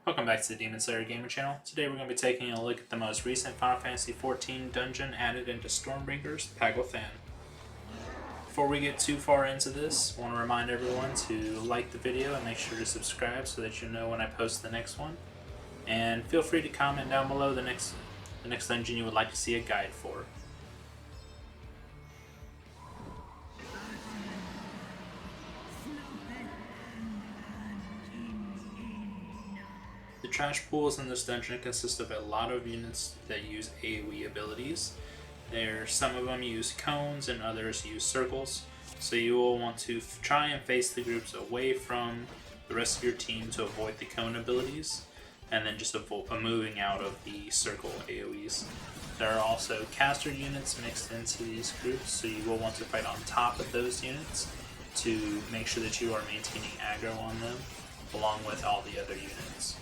Welcome back to the Demon Slayer Gamer channel. Today we're going to be taking a look at the most recent Final Fantasy XIV dungeon added into Stormbringer's Paglth'an. Before we get too far into this, I want to remind everyone to like the video and make sure to subscribe so that you know when I post the next one. And feel free to comment down below the next dungeon you would like to see a guide for. The trash pools in this dungeon consist of a lot of units that use AoE abilities. Some of them use cones and others use circles, so you will want to try and face the groups away from the rest of your team to avoid the cone abilities, and then just moving out of the circle AoEs. There are also caster units mixed into these groups, so you will want to fight on top of those units to make sure that you are maintaining aggro on them, along with all the other units.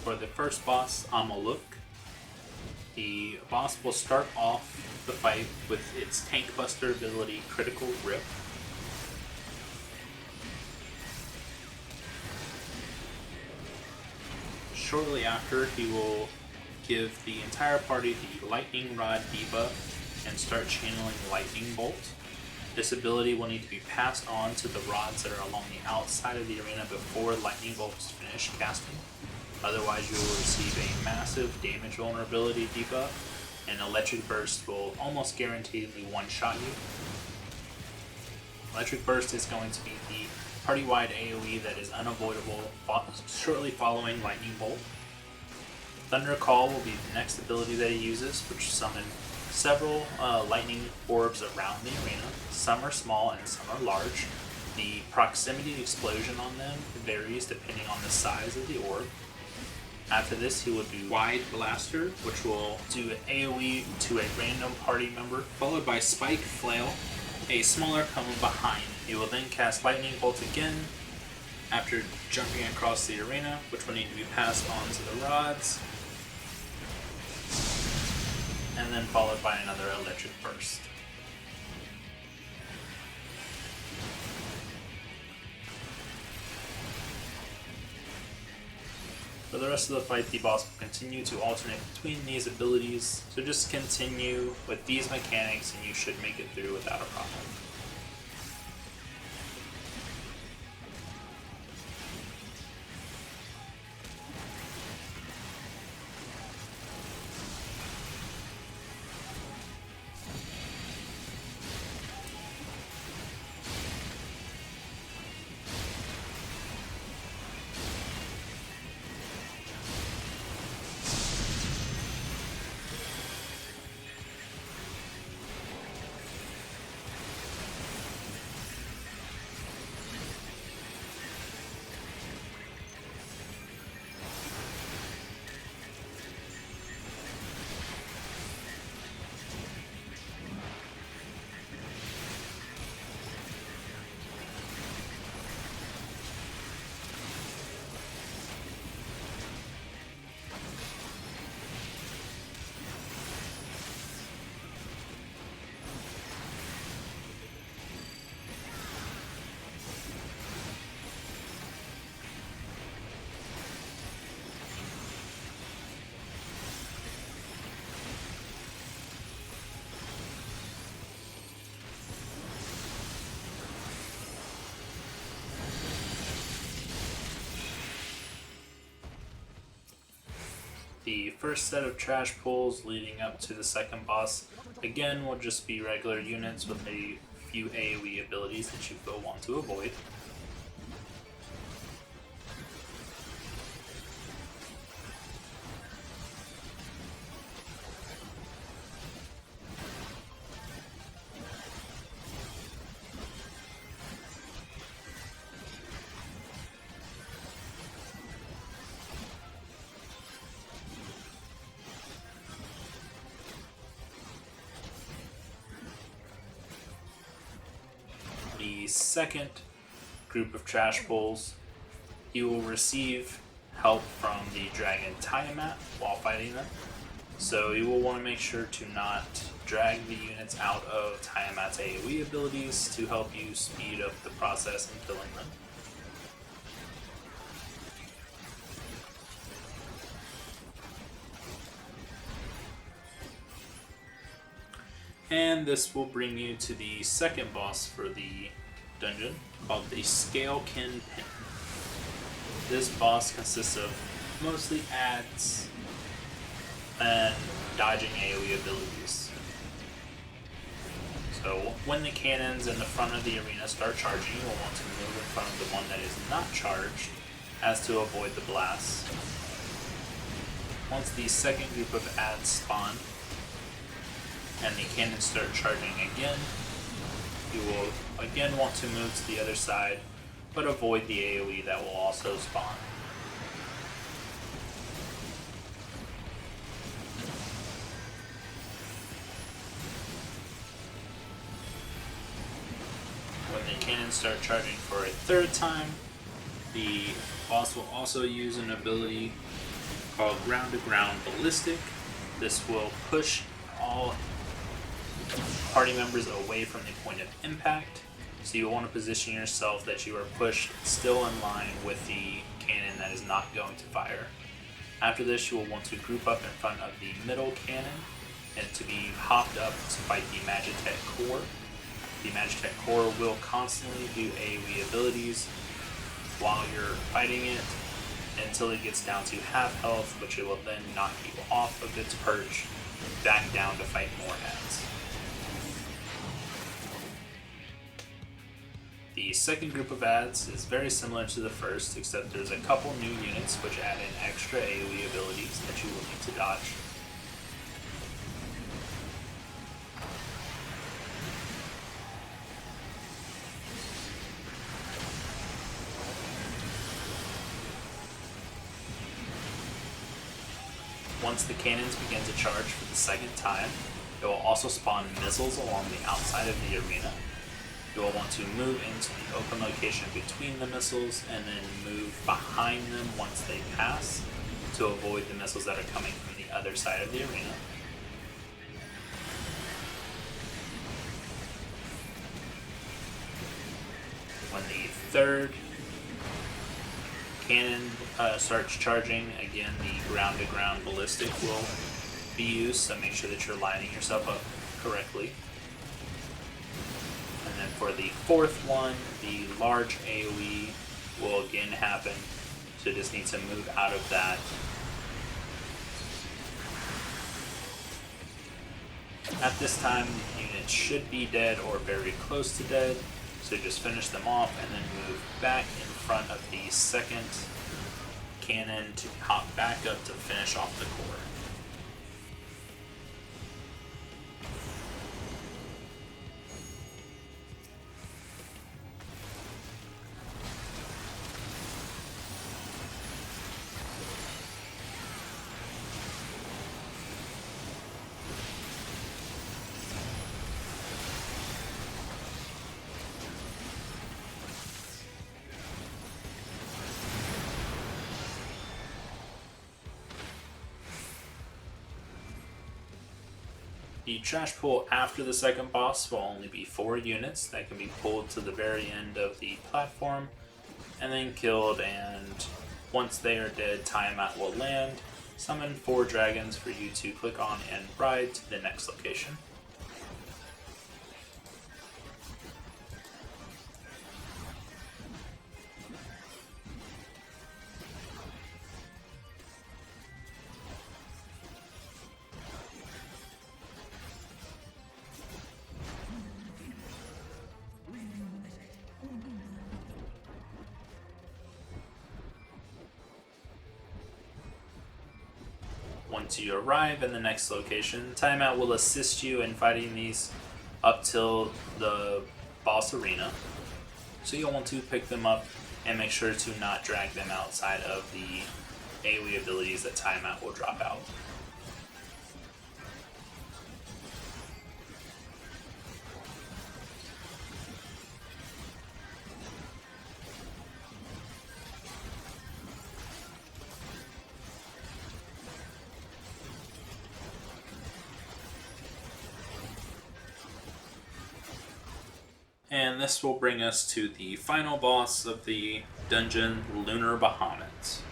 For the first boss, Amaluk, the boss will start off the fight with its Tank Buster ability, Critical Rip. Shortly after, he will give the entire party the Lightning Rod debuff and start channeling Lightning Bolt. This ability will need to be passed on to the rods that are along the outside of the arena before Lightning Bolt is finished casting. Otherwise, you will receive a massive damage vulnerability debuff, and Electric Burst will almost guaranteedly one-shot you. Electric Burst is going to be the party-wide AoE that is unavoidable shortly following Lightning Bolt. Thunder Call will be the next ability that he uses, which summons several lightning orbs around the arena. Some are small and some are large. The proximity explosion on them varies depending on the size of the orb. After this, he will do Wide Blaster, which will do an AoE to a random party member, followed by Spike Flail, a smaller cone behind. He will then cast Lightning Bolt again after jumping across the arena, which will need to be passed on to the rods, and then followed by another Electric Burst. For the rest of the fight, the boss will continue to alternate between these abilities, so just continue with these mechanics and you should make it through without a problem. The first set of trash pulls leading up to the second boss, again, will just be regular units with a few AoE abilities that you will want to avoid. The second group of trash pulls, you will receive help from the dragon Tiamat while fighting them. So you will want to make sure to not drag the units out of Tiamat's AoE abilities to help you speed up the process in killing them. And this will bring you to the second boss for the dungeon, called the Scalekin Pin. This boss consists of mostly adds and dodging AoE abilities. So when the cannons in the front of the arena start charging, you will want to move in front of the one that is not charged, as to avoid the blasts. Once the second group of adds spawn, and the cannons start charging again, you will again want to move to the other side, but avoid the AoE that will also spawn. When the cannons start charging for a third time, the boss will also use an ability called Ground to Ground Ballistic. This will push all party members away from the point of impact, so you want to position yourself that you are pushed still in line with the cannon that is not going to fire. After this, you will want to group up in front of the middle cannon and to be hopped up to fight the Magitech Core. The Magitech Core will constantly do AoE abilities while you're fighting it until it gets down to half health, which it will then knock you off of its perch back down to fight more adds. The second group of adds is very similar to the first, except there's a couple new units which add in extra AoE abilities that you will need to dodge. Once the cannons begin to charge for the second time, it will also spawn missiles along the outside of the arena. You will want to move into the open location between the missiles and then move behind them once they pass to avoid the missiles that are coming from the other side of the arena. When the third cannon starts charging, again the ground to ground ballistic will be used, so make sure that you're lining yourself up correctly. And then for the fourth one, the large AoE will again happen, so just need to move out of that. At this time, the units should be dead or very close to dead, so just finish them off and then move back in front of the second cannon to hop back up to finish off the core. The trash pull after the second boss will only be 4 units that can be pulled to the very end of the platform and then killed, and once they are dead, Tiamat will land, summon 4 dragons for you to click on and ride to the next location. Once you arrive in the next location, timeout will assist you in fighting these up till the boss arena. So you'll want to pick them up and make sure to not drag them outside of the AoE abilities that timeout will drop out. And this will bring us to the final boss of the dungeon, Lunar Bahamut.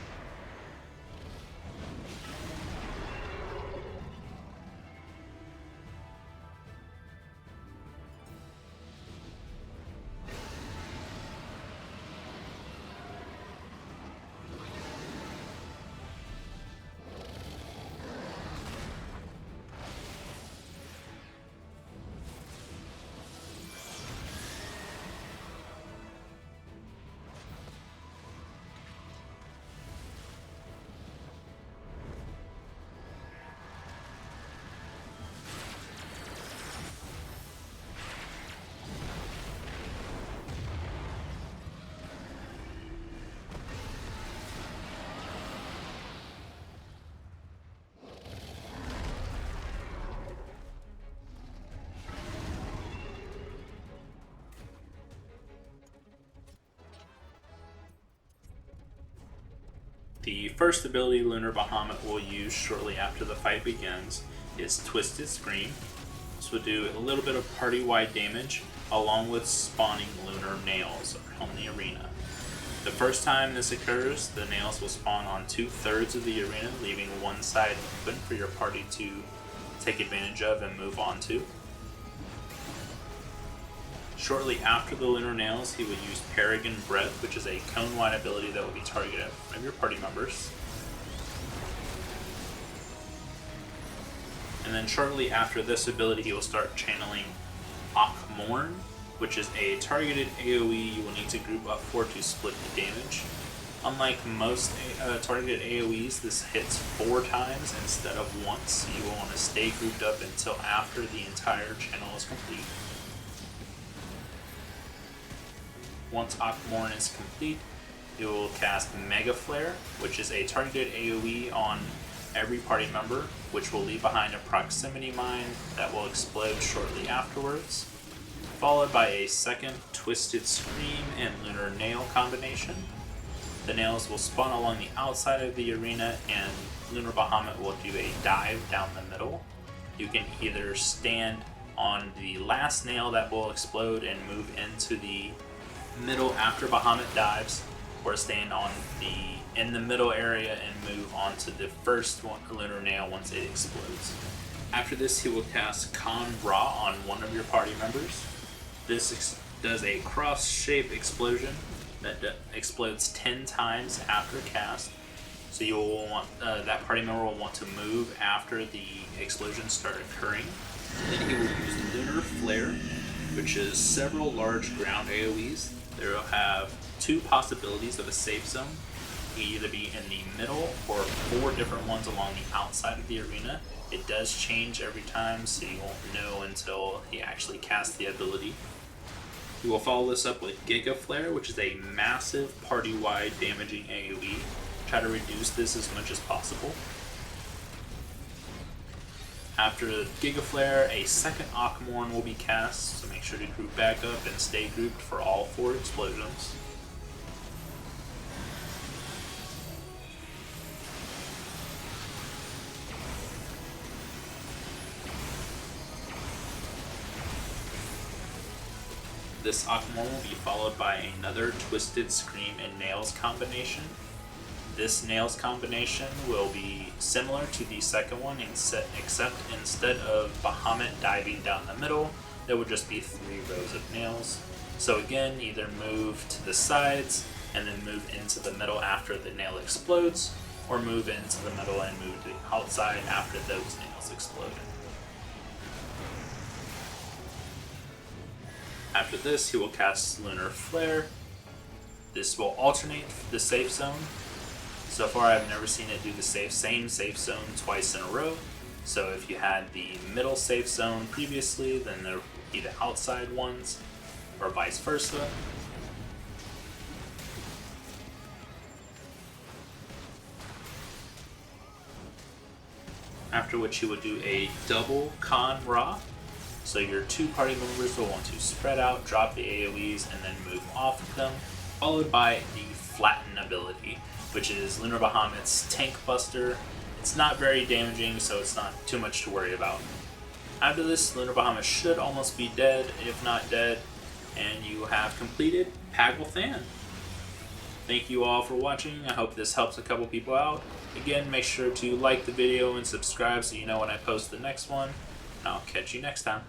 The first ability Lunar Bahamut will use shortly after the fight begins is Twisted Scream. This will do a little bit of party-wide damage along with spawning lunar nails around the arena. The first time this occurs, the nails will spawn on 2/3 of the arena, leaving one side open for your party to take advantage of and move on to. Shortly after the lunar nails, he will use Paragon Breath, which is a cone-wide ability that will be targeted at one of your party members. And then shortly after this ability, he will start channeling Akmorn, which is a targeted AoE you will need to group up for to split the damage. Unlike most targeted AoEs, this hits 4 times instead of once, so you will want to stay grouped up until after the entire channel is complete. Once Akmorn is complete, you will cast Mega Flare, which is a targeted AoE on every party member, which will leave behind a proximity mine that will explode shortly afterwards, followed by a second Twisted Scream and Lunar Nail combination. The nails will spawn along the outside of the arena, and Lunar Bahamut will do a dive down the middle. You can either stand on the last nail that will explode and move into the middle after Bahamut dives, or stand on in the middle area and move on to the first lunar nail once it explodes. After this, he will cast Khan Ra on one of your party members. This does a cross-shape explosion that explodes 10 times after cast. So you will want that party member will want to move after the explosions start occurring. Then he will use Lunar Flare, which is several large ground AoEs. There will have 2 possibilities of a safe zone. You can either be in the middle or 4 different ones along the outside of the arena. It does change every time, so you won't know until he actually casts the ability. We will follow this up with Giga Flare, which is a massive party-wide damaging AoE. Try to reduce this as much as possible. After Giga Flare, a second Akmorn will be cast, so make sure to group back up and stay grouped for all 4 explosions. This Akmorn will be followed by another Twisted Scream and Nails combination. This Nails combination will be similar to the second one, except instead of Bahamut diving down the middle, there will just be 3 rows of nails. So again, either move to the sides and then move into the middle after the nail explodes, or move into the middle and move to the outside after those nails explode. After this, he will cast Lunar Flare. This will alternate the safe zone. So far I've never seen it do the same safe zone twice in a row. So if you had the middle safe zone previously, then there would be the outside ones, or vice versa. After which you would do a double con Ra. So your two party members will want to spread out, drop the AoEs, and then move off of them, followed by the Flatten ability, which is Lunar Bahamut's Tank Buster. It's not very damaging, so it's not too much to worry about. After this, Lunar Bahamut should almost be dead, if not dead, and you have completed Paglth'an. Thank you all for watching. I hope this helps a couple people out. Again, make sure to like the video and subscribe so you know when I post the next one. I'll catch you next time.